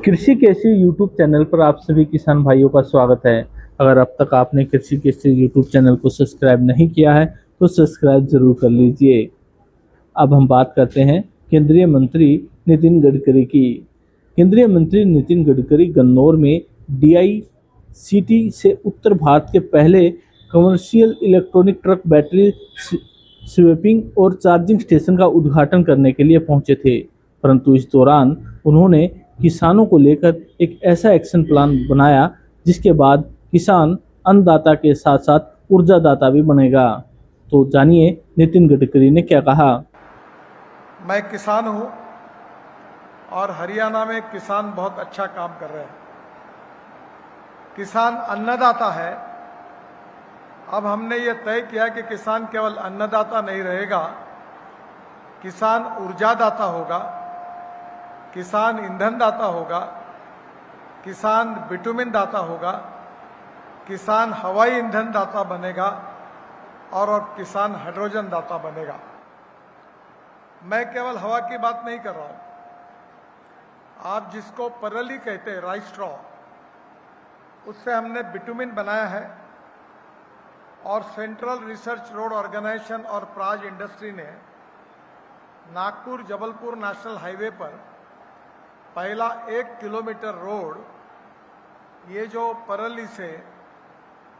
कृषि केसी YouTube channel पर आप सभी किसान भाइयों का स्वागत है। अगर अब तक आपने कृषि केसी यूट्यूब चैनल को सब्सक्राइब नहीं किया है तो सब्सक्राइब जरूर कर लीजिए। अब हम बात करते हैं केंद्रीय मंत्री नितिन गडकरी की। केंद्रीय मंत्री नितिन गडकरी गन्नौर में डीआईसीटी से उत्तर भारत के पहले commercial electronic truck battery swapping और चार्जिंग स्टेशन का उद्घाटन करने के लिए पहुंचे थे, परंतु इस दौरान उन्होंने किसानों को लेकर एक ऐसा एक्शन प्लान बनाया जिसके बाद किसान अन्नदाता के साथ साथ ऊर्जादाता भी बनेगा। तो जानिए नितिन गडकरी ने क्या कहा। मैं किसान हूं और हरियाणा में किसान बहुत अच्छा काम कर रहे हैं। किसान अन्नदाता है। अब हमने ये तय किया कि किसान केवल अन्नदाता नहीं रहेगा, किसान ऊर्जादाता होगा, किसान ईंधन दाता होगा, किसान बिटुमिन दाता होगा, किसान हवाई ईंधन दाता बनेगा और किसान हाइड्रोजन दाता बनेगा। मैं केवल हवा की बात नहीं कर रहा हूं। आप जिसको परली कहते हैं, राइस स्ट्रॉ, उससे हमने बिटुमिन बनाया है और सेंट्रल रिसर्च रोड ऑर्गेनाइजेशन और प्राज इंडस्ट्री ने नागपुर जबलपुर नेशनल हाईवे पर पहला 1 किलोमीटर रोड, ये जो परली से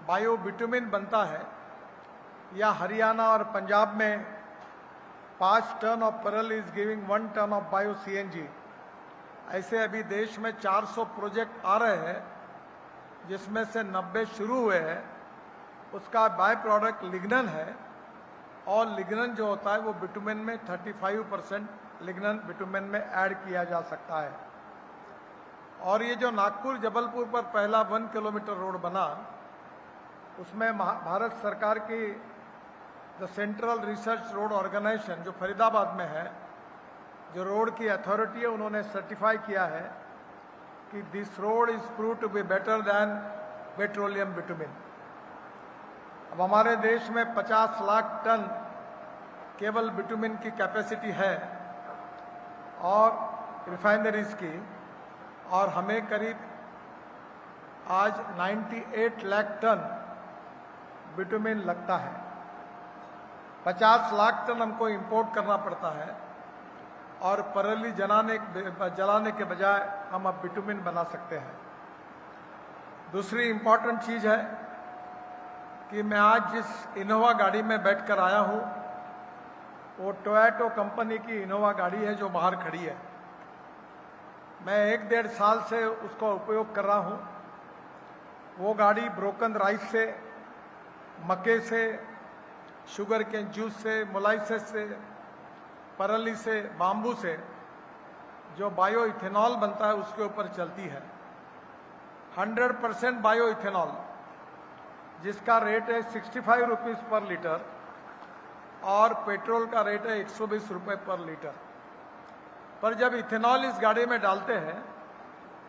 बायो बिटुमिन बनता है, या हरियाणा और पंजाब में 5 टन ऑफ परल is giving 1 ton of bio CNG. ऐसे अभी देश में 400 प्रोजेक्ट आ रहे हैं, जिसमें से 90 शुरू हुए हैं। उसका बाय प्रोडक्ट लिग्नन है और लिग्नन जो होता है वो बिटुमिन में 35% लिग्नन बिटुमिन में ऐड किया जा सकता है। और ये जो नागपुर जबलपुर पर पहला 1 किलोमीटर रोड बना, उसमें भारत सरकार की the central research road organisation जो फरीदाबाद में है, जो रोड की अथॉरिटी है, उन्होंने सर्टिफाई किया है कि this road is prove to be better than petroleum bitumen. अब हमारे देश में 50 लाख टन केवल बिटुमिन की कैपेसिटी है और रिफाइनरीज की, और हमें करीब आज 98 लाख टन बिटुमिन लगता है। 50 लाख टन हमको इंपोर्ट करना पड़ता है और परली जलाने के बजाय हम अब बिटुमिन बना सकते हैं। दूसरी इंपॉर्टेंट चीज है कि मैं आज जिस इनोवा गाड़ी में बैठकर आया हूं, वो टोयोटो कंपनी की इनोवा गाड़ी है जो बाहर खड़ी है। मैं 1-1.5 साल से उसका उपयोग कर रहा हूं। वो गाड़ी ब्रोकन राइस से, मक्के से, शुगर के जूस से, मोलाइसिस से, परली से, बाम्बू से जो बायो इथेनॉल बनता है उसके ऊपर चलती है। 100% बायो इथेनॉल, जिसका रेट है 65 रुपीज पर लीटर और पेट्रोल का रेट है 120 रुपए पर लीटर। पर जब इथेनॉल इस गाड़ी में डालते हैं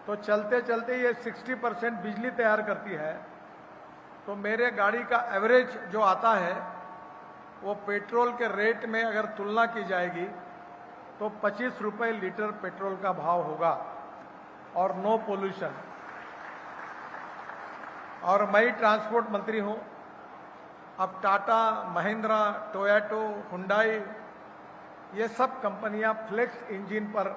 तो चलते चलते ये 60% बिजली तैयार करती है। तो मेरे गाड़ी का एवरेज जो आता है वो पेट्रोल के रेट में अगर तुलना की जाएगी तो 25 रुपए लीटर पेट्रोल का भाव होगा और नो पोल्यूशन। और मैं ही ट्रांसपोर्ट मंत्री हूं। अब टाटा, महिंद्रा, टोयोटो, हुंडई, ये सब कंपनियां फ्लेक्स इंजन पर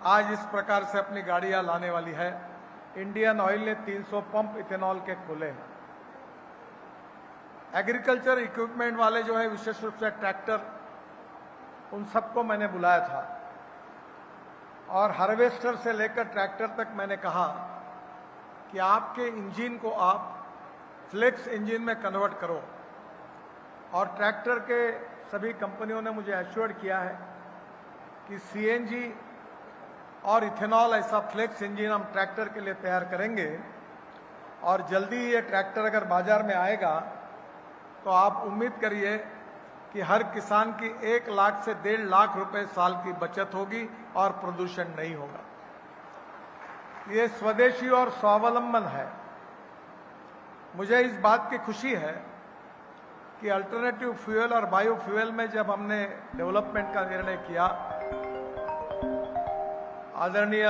आज इस प्रकार से अपनी गाड़ियां लाने वाली है। इंडियन ऑयल ने 300 पंप इथेनॉल के खोले हैं। एग्रीकल्चर इक्विपमेंट वाले जो है, विशेष रूप से ट्रैक्टर, उन सबको मैंने बुलाया था और हार्वेस्टर से लेकर ट्रैक्टर तक मैंने कहा कि आपके इंजन को आप फ्लेक्स इंजन में कन्वर्ट करो। और ट्रैक्टर के सभी कंपनियों ने मुझे एश्योर्ड किया है कि सीएनजी और इथेनॉल ऐसा फ्लेक्स इंजन हम ट्रैक्टर के लिए तैयार करेंगे और जल्दी ही ये ट्रैक्टर अगर बाजार में आएगा तो आप उम्मीद करिए कि हर किसान की 1 लाख से 1.5 लाख रुपए साल की बचत होगी और प्रदूषण नहीं होगा। ये स्वदेशी और स्वावलंबन है। मुझे इस बात की खुशी है कि अल्टरनेटिव फ्यूल और बायो फ्यूल में जब हमने डेवलपमेंट का निर्णय किया, आदरणीय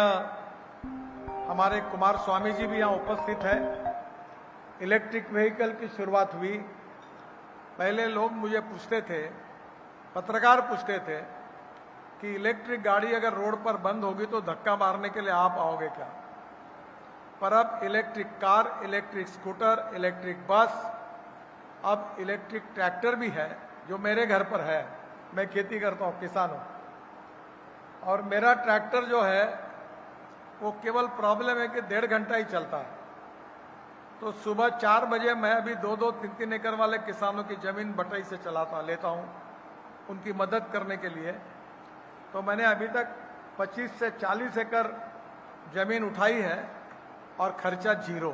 हमारे कुमार स्वामी जी भी यहाँ उपस्थित है। इलेक्ट्रिक व्हीकल की शुरुआत हुई। पहले लोग मुझे पूछते थे, पत्रकार पूछते थे कि इलेक्ट्रिक गाड़ी अगर रोड पर बंद होगी तो धक्का मारने के लिए आप आओगे क्या? पर अब electric car, electric scooter, electric bus, अब इलेक्ट्रिक ट्रैक्टर भी है जो मेरे घर पर है। मैं खेती करता हूँ, किसान हूँ, और मेरा ट्रैक्टर जो है वो केवल प्रॉब्लम है कि 1.5 घंटा ही चलता है। तो सुबह 4 बजे मैं अभी 2-2, 3-3 एकड़ वाले किसानों की जमीन बटाई से लेता हूँ उनकी मदद करने के लिए। तो मैंने अभी तक 25 से 40 एकड़ जमीन उठाई है और खर्चा 0,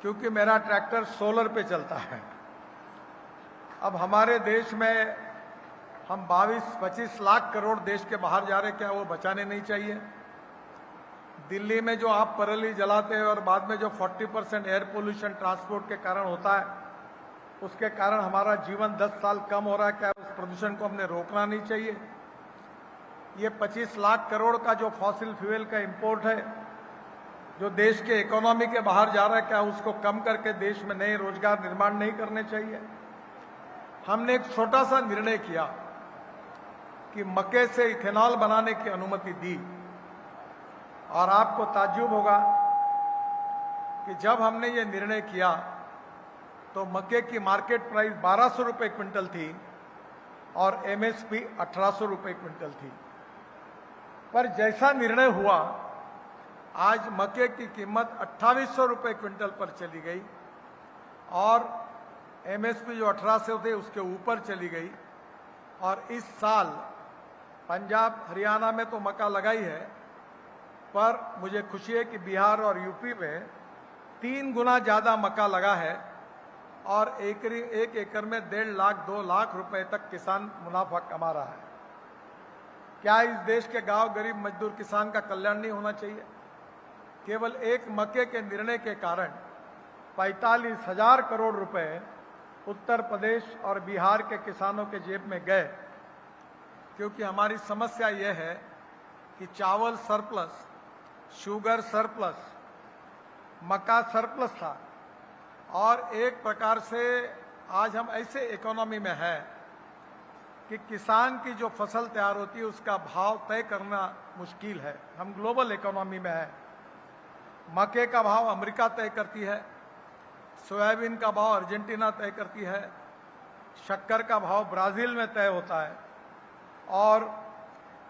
क्योंकि मेरा ट्रैक्टर सोलर पे चलता है। अब हमारे देश में हम 22-25 लाख करोड़ देश के बाहर जा रहे, क्या वो बचाने नहीं चाहिए? दिल्ली में जो आप पराली जलाते हैं और बाद में जो 40% एयर पोल्यूशन ट्रांसपोर्ट के कारण होता है, उसके कारण हमारा जीवन 10 साल कम हो रहा है, क्या उस प्रदूषण को हमने रोकना नहीं चाहिए? ये 25 लाख करोड़ का जो फॉसिल फ्यूल का इंपोर्ट है, जो देश के इकोनॉमी के बाहर जा रहा है, क्या उसको कम करके देश में नए रोजगार निर्माण नहीं करने चाहिए? हमने एक छोटा सा निर्णय किया कि मक्के से इथेनॉल बनाने की अनुमति दी, और आपको ताज्जुब होगा कि जब हमने ये निर्णय किया तो मक्के की मार्केट प्राइस 1200 रुपए क्विंटल थी और एमएसपी 1800 रुपए क्विंटल थी। पर जैसा निर्णय हुआ, आज मक्के की कीमत 2800 रुपए क्विंटल पर चली गई और एमएसपी जो 1800 थे उसके ऊपर चली गई। और इस साल पंजाब, हरियाणा में तो मक्का लगा ही है, पर मुझे खुशी है कि बिहार और यूपी में 3 गुना ज्यादा मक्का लगा है और एक एकड़ में 1.5 लाख 2 लाख रुपए तक किसान मुनाफा कमा रहा है। क्या इस देश के गांव गरीब मजदूर किसान का कल्याण नहीं होना चाहिए? केवल एक मक्के के निर्णय के कारण 45,000 करोड़ रुपए उत्तर प्रदेश और बिहार के किसानों के जेब में गए, क्योंकि हमारी समस्या यह है कि चावल सरप्लस, शुगर सरप्लस, मक्का सरप्लस था, और एक प्रकार से आज हम ऐसे इकोनॉमी में हैं कि किसान की जो फसल तैयार होती है उसका भाव तय करना मुश्किल है। हम ग्लोबल इकोनॉमी में हैं। मक्के का भाव अमेरिका तय करती है, सोयाबीन का भाव अर्जेंटीना तय करती है, शक्कर का भाव ब्राजील में तय होता है, और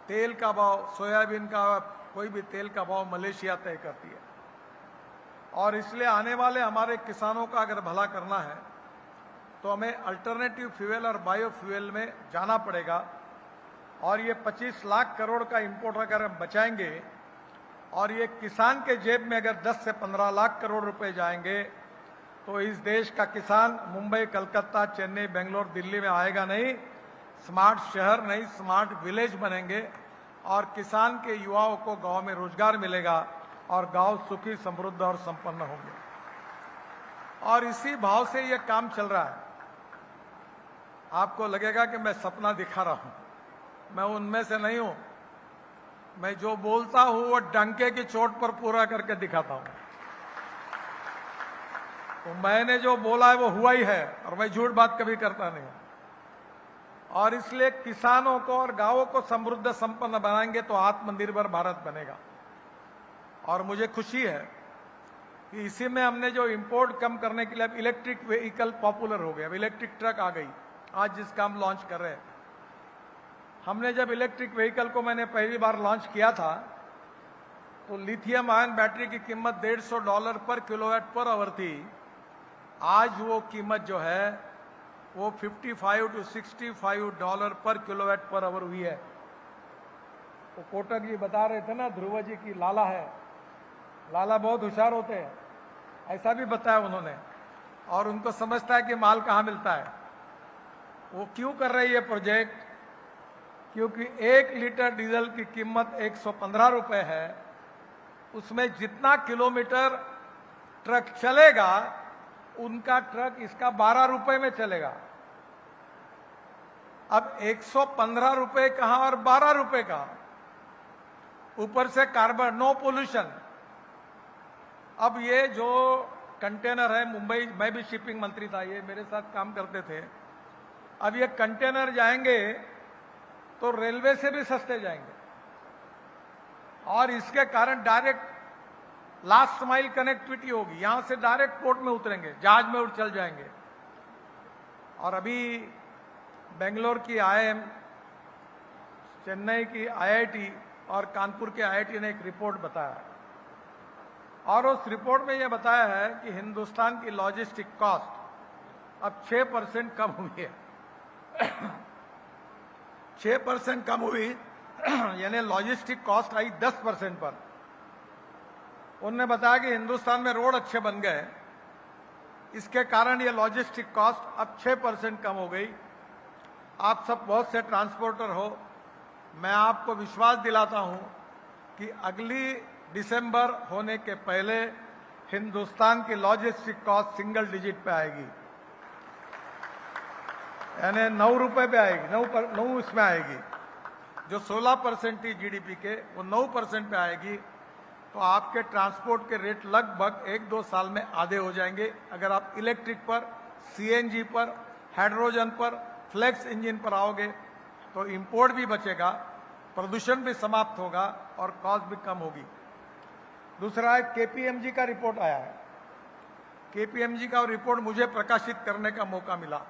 तेल का भाव, सोयाबीन का कोई भी तेल का भाव मलेशिया तय करती है। और इसलिए आने वाले हमारे किसानों का अगर भला करना है तो हमें अल्टरनेटिव फ्यूल और बायोफ्यूल में जाना पड़ेगा। और ये 25 लाख करोड़ का इंपोर्ट अगर हम बचाएंगे और ये किसान के जेब में अगर 10 से 15 लाख करोड़ रुपए जाएंगे, तो इस देश का किसान मुंबई, कलकत्ता, चेन्नई, बेंगलोर, दिल्ली में आएगा नहीं, स्मार्ट शहर नहीं, स्मार्ट विलेज बनेंगे, और किसान के युवाओं को गांव में रोजगार मिलेगा और गांव सुखी, समृद्ध और संपन्न होंगे। और इसी भाव से यह काम चल रहा है। आपको लगेगा कि मैं सपना दिखा रहा हूं, मैं उनमें से नहीं हूं। मैं जो बोलता हूं वो डंके की चोट पर पूरा करके दिखाता हूं। तो मैंने जो बोला है वो हुआ ही है, और मैं झूठ बात कभी करता नहीं हूं। और इसलिए किसानों को और गांवों को समृद्ध संपन्न बनाएंगे तो आत्मनिर्भर भारत बनेगा। और मुझे खुशी है कि इसी में हमने जो इंपोर्ट कम करने के लिए अब इलेक्ट्रिक व्हीकल पॉपुलर हो गए, अब इलेक्ट्रिक ट्रक आ गई, आज जिसका हम लॉन्च कर रहे हैं। हमने जब इलेक्ट्रिक व्हीकल को मैंने पहली बार लॉन्च किया था तो लिथियम आयन बैटरी की कीमत $150 पर किलोवाट पर आवर थी। आज वो कीमत जो है वो $55 to $65 पर किलोवाट पर आवर हुई है। तो कोटक जी बता रहे थे ना, ध्रुव जी की लाला है, लाला बहुत होशियार होते हैं, ऐसा भी बताया उन्होंने, और उनको समझता है कि माल कहाँ मिलता है। वो क्यों कर रही है प्रोजेक्ट? क्योंकि 1 लीटर डीजल की कीमत 115 रुपए है, उसमें जितना किलोमीटर ट्रक चलेगा उनका ट्रक इसका 12 रुपए में चलेगा। अब 115 रुपए कहां और 12 रुपए कहां? ऊपर से कार्बन, नो पोल्यूशन, अब ये जो कंटेनर है, मुंबई, मैं भी शिपिंग मंत्री था, ये मेरे साथ काम करते थे। अब ये कंटेनर जाएंगे तो रेलवे से भी सस्ते जाएंगे और इसके कारण डायरेक्ट लास्ट माइल कनेक्टिविटी होगी। यहां से डायरेक्ट पोर्ट में उतरेंगे, जहाज में उठ चल जाएंगे। और अभी बेंगलोर की IIM, चेन्नई की IIT और कानपुर के IIT ने एक रिपोर्ट बताया और उस रिपोर्ट में यह बताया है कि हिंदुस्तान की लॉजिस्टिक कॉस्ट अब 6% कम हुई है। 6% कम हुई, यानी लॉजिस्टिक कॉस्ट आई 10% पर। उन्होंने बताया कि हिंदुस्तान में रोड अच्छे बन गए, इसके कारण ये लॉजिस्टिक कॉस्ट अब 6% कम हो गई। आप सब बहुत से ट्रांसपोर्टर हो, मैं आपको विश्वास दिलाता हूं कि अगली दिसंबर होने के पहले हिंदुस्तान की लॉजिस्टिक कॉस्ट सिंगल डिजिट पे आएगी, यानी 9 रुपए पे आएगी, 9 इसमें आएगी। जो 16% थी GDP के, वो 9% पे आएगी। तो आपके ट्रांसपोर्ट के रेट लगभग 1-2 साल में आधे हो जाएंगे अगर आप इलेक्ट्रिक पर, CNG पर, हाइड्रोजन पर, फ्लेक्स इंजन पर आओगे। तो इंपोर्ट भी बचेगा, प्रदूषण भी समाप्त होगा और कॉस्ट भी कम होगी। दूसरा है KPMG का रिपोर्ट आया है। KPMG का रिपोर्ट मुझे प्रकाशित करने का मौका मिला।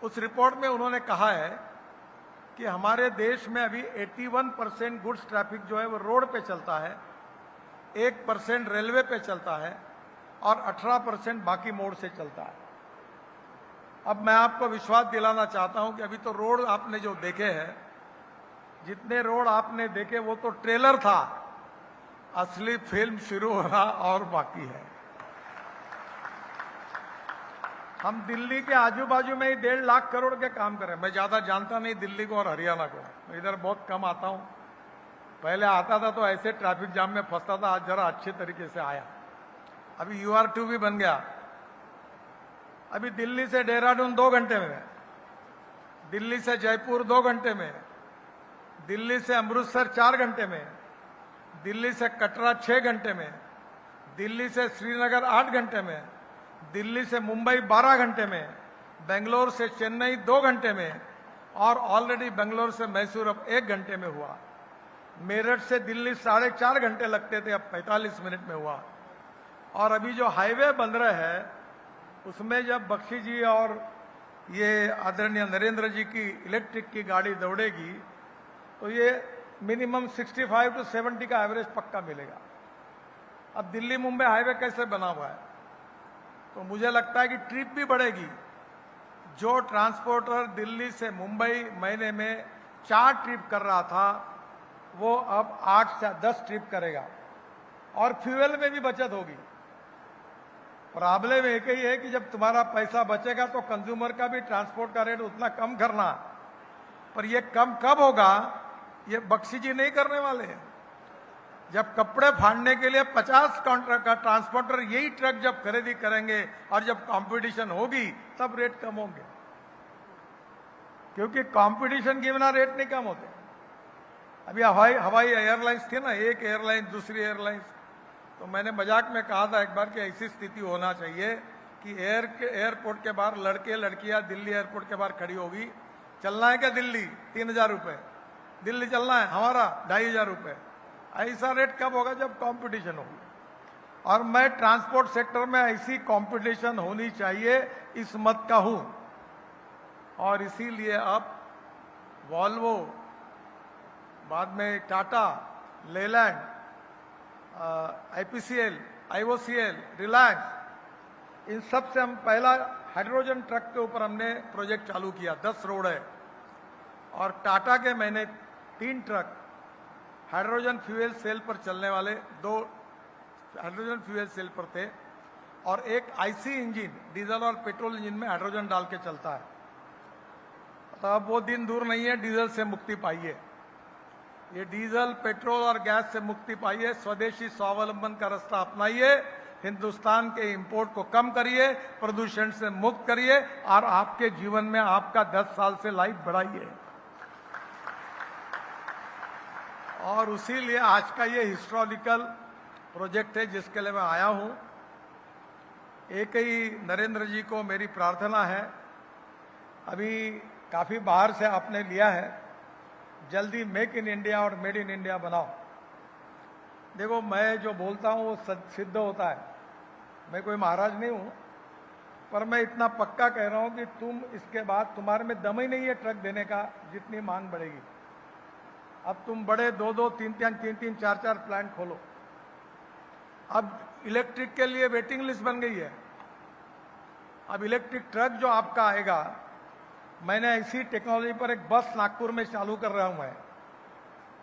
उस रिपोर्ट में उन्होंने कहा है कि हमारे देश में अभी 81% गुड्स ट्रैफिक जो है वो रोड पे चलता है, 1% रेलवे पे चलता है और 18% बाकी मोड से चलता है। अब मैं आपको विश्वास दिलाना चाहता हूं कि अभी तो रोड आपने जो देखे हैं, जितने रोड आपने देखे वो तो ट्रेलर था, असली फिल्म शुरू होना और बाकी है। हम दिल्ली के आजू बाजू में ही 1.5 लाख करोड़ के काम करें। मैं ज्यादा जानता नहीं दिल्ली को और हरियाणा को, मैं इधर बहुत कम आता हूं। पहले आता था तो ऐसे ट्रैफिक जाम में फंसता था, आज जरा अच्छे तरीके से आया। अभी UR2 भी बन गया। अभी दिल्ली से देहरादून 2 घंटे में, दिल्ली से जयपुर 2 घंटे में, दिल्ली से अमृतसर 4 घंटे में, दिल्ली से कटरा 6 घंटे में, दिल्ली से श्रीनगर 8 घंटे में, दिल्ली से मुंबई 12 घंटे में, बेंगलोर से चेन्नई 2 घंटे में और ऑलरेडी बेंगलोर से मैसूर अब 1 घंटे में हुआ। मेरठ से दिल्ली 4.5 घंटे लगते थे, अब 45 मिनट में हुआ। और अभी जो हाईवे बन रहे हैं उसमें जब बख्शी जी और ये आदरणीय नरेंद्र जी की इलेक्ट्रिक की गाड़ी दौड़ेगी तो ये मिनिमम 65 to 70 का एवरेज पक्का मिलेगा। अब दिल्ली मुंबई हाईवे कैसे बना हुआ है, तो मुझे लगता है कि ट्रिप भी बढ़ेगी। जो ट्रांसपोर्टर दिल्ली से मुंबई महीने में 4 ट्रिप कर रहा था, वो अब 8 से 10 ट्रिप करेगा और फ्यूल में भी बचत होगी। प्रॉब्लम एक ही है कि जब तुम्हारा पैसा बचेगा तो कंज्यूमर का भी ट्रांसपोर्ट का रेट उतना कम करना, पर ये कम कब होगा, ये बख्शी जी नहीं करने वाले हैं। जब कपड़े फाड़ने के लिए 50 काउंटर का ट्रांसपोर्टर यही ट्रक जब खरीदी करेंगे और जब कंपटीशन होगी तब रेट कम होंगे, क्योंकि कंपटीशन के बिना रेट नहीं कम होते। अभी हवाई एयरलाइंस थी ना, एक एयरलाइन दूसरी एयरलाइंस, तो मैंने मजाक में कहा था एक बार कि ऐसी स्थिति होना चाहिए कि एयरपोर्ट के बाहर लड़के लड़कियां दिल्ली एयरपोर्ट के बाहर खड़ी होगी, चलना है क्या दिल्ली, 3000 रुपए, दिल्ली चलना है हमारा 2500 रुपए। ऐसा रेट कब होगा, जब कंपटीशन होगी। और मैं ट्रांसपोर्ट सेक्टर में ऐसी कंपटीशन होनी चाहिए, इस मत का हूं। और इसीलिए अब वॉल्वो, बाद में टाटा, लेलैंड, IPCL, IOCL, रिलायंस, इन सब से हम पहला हाइड्रोजन ट्रक के ऊपर हमने प्रोजेक्ट चालू किया। 10 रोड है और टाटा के मैंने 3 ट्रक हाइड्रोजन फ्यूल सेल पर चलने वाले, 2 हाइड्रोजन फ्यूल सेल पर थे और एक IC इंजन, डीजल और पेट्रोल इंजन में हाइड्रोजन डाल के चलता है। तो अब वो दिन दूर नहीं है, डीजल से मुक्ति पाइए। ये डीजल, पेट्रोल और गैस से मुक्ति पाइए, स्वदेशी स्वावलंबन का रास्ता अपनाइए, हिंदुस्तान के इंपोर्ट को कम करिए, प्रदूषण से मुक्त करिए और आपके जीवन में आपका 10 साल से लाइफ बढ़ाइए। और उसीलिए आज का ये हिस्टोरिकल प्रोजेक्ट है जिसके लिए मैं आया हूं। एक ही नरेंद्र जी को मेरी प्रार्थना है, अभी काफ़ी बाहर से आपने लिया है, जल्दी मेक इन इंडिया और मेड इन इंडिया बनाओ। देखो, मैं जो बोलता हूं वो सिद्ध होता है। मैं कोई महाराज नहीं हूं, पर मैं इतना पक्का कह रहा हूं कि तुम इसके बाद तुम्हारे में दम ही नहीं है ट्रक देने का, जितनी मांग बढ़ेगी। अब तुम बड़े 2-2, 3-3, 4-4 प्लांट खोलो। अब इलेक्ट्रिक के लिए वेटिंग लिस्ट बन गई है। अब इलेक्ट्रिक ट्रक जो आपका आएगा, मैंने ऐसी टेक्नोलॉजी पर एक बस नागपुर में चालू कर रहा हूं मैं,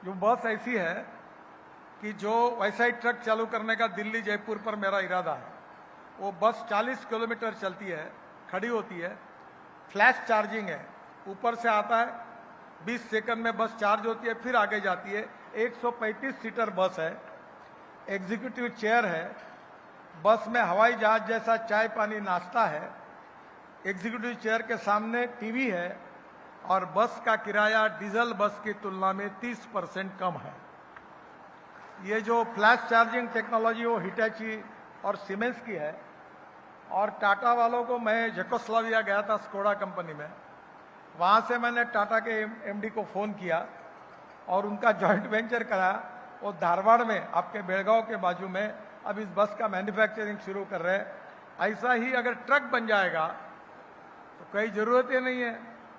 जो बस ऐसी है कि जो वैसा ही ट्रक चालू करने का दिल्ली जयपुर पर मेरा इरादा है। वो बस 40 किलोमीटर चलती है, खड़ी होती है, फ्लैश चार्जिंग है, ऊपर से आता है, 20 सेकंड में बस चार्ज होती है, फिर आगे जाती है। 135 सीटर बस है, एग्जीक्यूटिव चेयर है, बस में हवाई जहाज जैसा चाय पानी नाश्ता है, एग्जीक्यूटिव चेयर के सामने टीवी है, और बस का किराया डीजल बस की तुलना में 30% कम है। ये जो फ्लैश चार्जिंग टेक्नोलॉजी वो हिटैची और सीमेंस की है। और टाटा वालों को मैं जेकोस्लोवाकिया गया था स्कोडा कंपनी में, वहाँ से मैंने टाटा के एमडी को फ़ोन किया और उनका जॉइंट वेंचर कराया। वो धारवाड़ में, आपके बेलगांव के बाजू में, अब इस बस का मैन्युफैक्चरिंग शुरू कर रहे हैं। ऐसा ही अगर ट्रक बन जाएगा तो कोई ज़रूरत ही नहीं है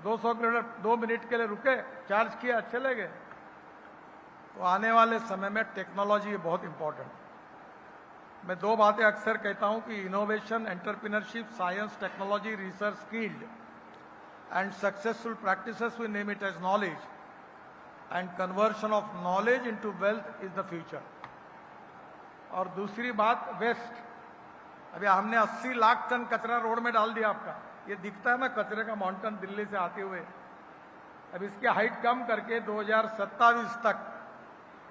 200 किलोमीटर 2 मिनट के लिए रुके, चार्ज किया, चले गए। तो आने वाले समय में टेक्नोलॉजी बहुत इंपॉर्टेंट है। मैं 2 बातें अक्सर कहता हूं कि innovation, entrepreneurship, science, technology, research, skilled and successful practices, we name it as knowledge, and conversion of knowledge into wealth is the future. और दूसरी बात, वेस्ट। अभी हमने 80 लाख टन कचरा रोड में डाल दिया। आपका ये दिखता है ना कचरे का माउंटेन दिल्ली से आते हुए। अब इसकी हाइट कम करके 2027 तक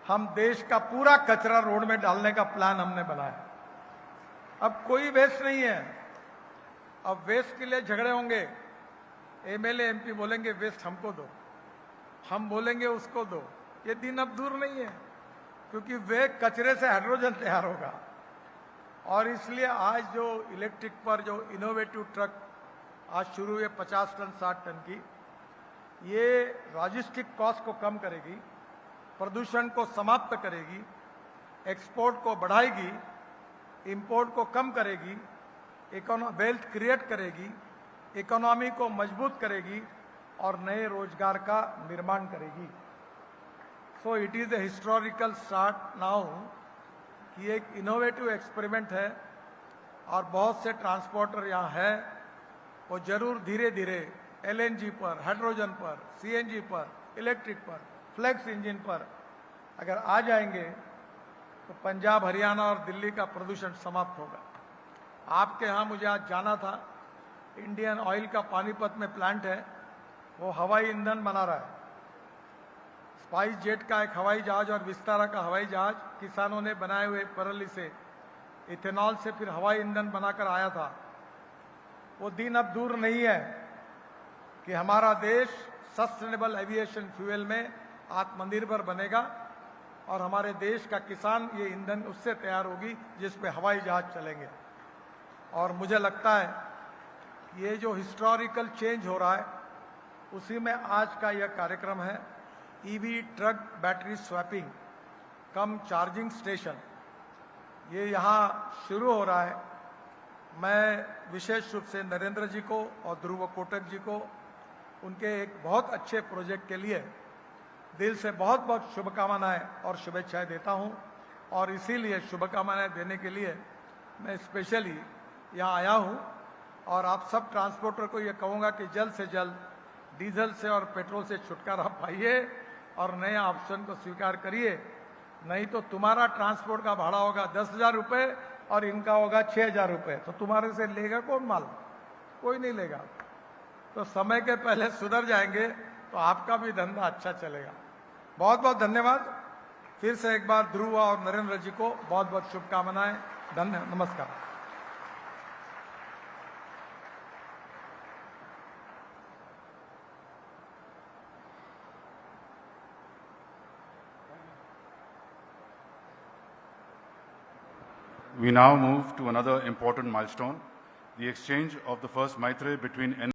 हम देश का पूरा कचरा रोड में डालने का प्लान हमने बनाया। अब कोई वेस्ट नहीं है। अब वेस्ट के लिए झगड़े होंगे, एमएलए एमपी बोलेंगे वेस्ट हमको दो, हम बोलेंगे उसको दो। ये दिन अब दूर नहीं है, क्योंकि वे कचरे से हाइड्रोजन तैयार होगा। और इसलिए आज जो इलेक्ट्रिक पर जो इनोवेटिव ट्रक आज शुरू हुए 50 टन 60 टन की, ये लॉजिस्टिक कॉस्ट को कम करेगी, प्रदूषण को समाप्त करेगी, एक्सपोर्ट को बढ़ाएगी, इंपोर्ट को कम करेगी, वेल्थ क्रिएट करेगी, इकोनॉमी को मजबूत करेगी और नए रोजगार का निर्माण करेगी। So it is a historical start now कि एक इनोवेटिव एक्सपेरिमेंट है और बहुत से ट्रांसपोर्टर यहाँ है, वो जरूर धीरे धीरे एलएनजी पर, हाइड्रोजन पर, सीएनजी पर, इलेक्ट्रिक पर, फ्लेक्स इंजन पर अगर आ जाएंगे तो पंजाब, हरियाणा और दिल्ली का प्रदूषण समाप्त होगा। आपके यहाँ मुझे आज जाना था, इंडियन ऑयल का पानीपत में प्लांट है, वो हवाई ईंधन बना रहा है। स्पाइस जेट का एक हवाई जहाज और विस्तारा का हवाई जहाज किसानों ने बनाए हुए परली से इथेनॉल से फिर हवाई ईंधन बनाकर आया था। वो दिन अब दूर नहीं है कि हमारा देश सस्टेनेबल एविएशन फ्यूल में आत्मनिर्भर बनेगा और हमारे देश का किसान ये ईंधन उससे तैयार होगी जिस पे हवाई जहाज चलेंगे। और मुझे लगता है ये जो हिस्टोरिकल चेंज हो रहा है उसी में आज का यह कार्यक्रम है। ईवी ट्रक बैटरी स्वैपिंग कम चार्जिंग स्टेशन, ये यहाँ शुरू हो रहा है। मैं विशेष रूप से नरेंद्र जी को और ध्रुव कोटक जी को उनके एक बहुत अच्छे प्रोजेक्ट के लिए दिल से बहुत बहुत शुभकामनाएं और शुभेच्छाएं देता हूं। और इसीलिए शुभकामनाएं देने के लिए मैं स्पेशली यहाँ आया हूं और आप सब ट्रांसपोर्टर को ये कहूँगा कि जल्द से जल्द डीजल से और पेट्रोल से छुटकारा पाइए और नए ऑप्शन को स्वीकार करिए। नहीं तो तुम्हारा ट्रांसपोर्ट का भाड़ा होगा 10,000 रुपये और इनका होगा 6,000 रुपये, तो तुम्हारे से लेगा कौन माल? कोई नहीं लेगा। तो समय के पहले सुधर जाएंगे तो आपका भी धंधा अच्छा चलेगा। बहुत बहुत धन्यवाद। फिर से एक बार ध्रुव और नरेंद्र जी को बहुत बहुत शुभकामनाएं। नमस्कार। We now move to another important milestone, the exchange of the first Maitre between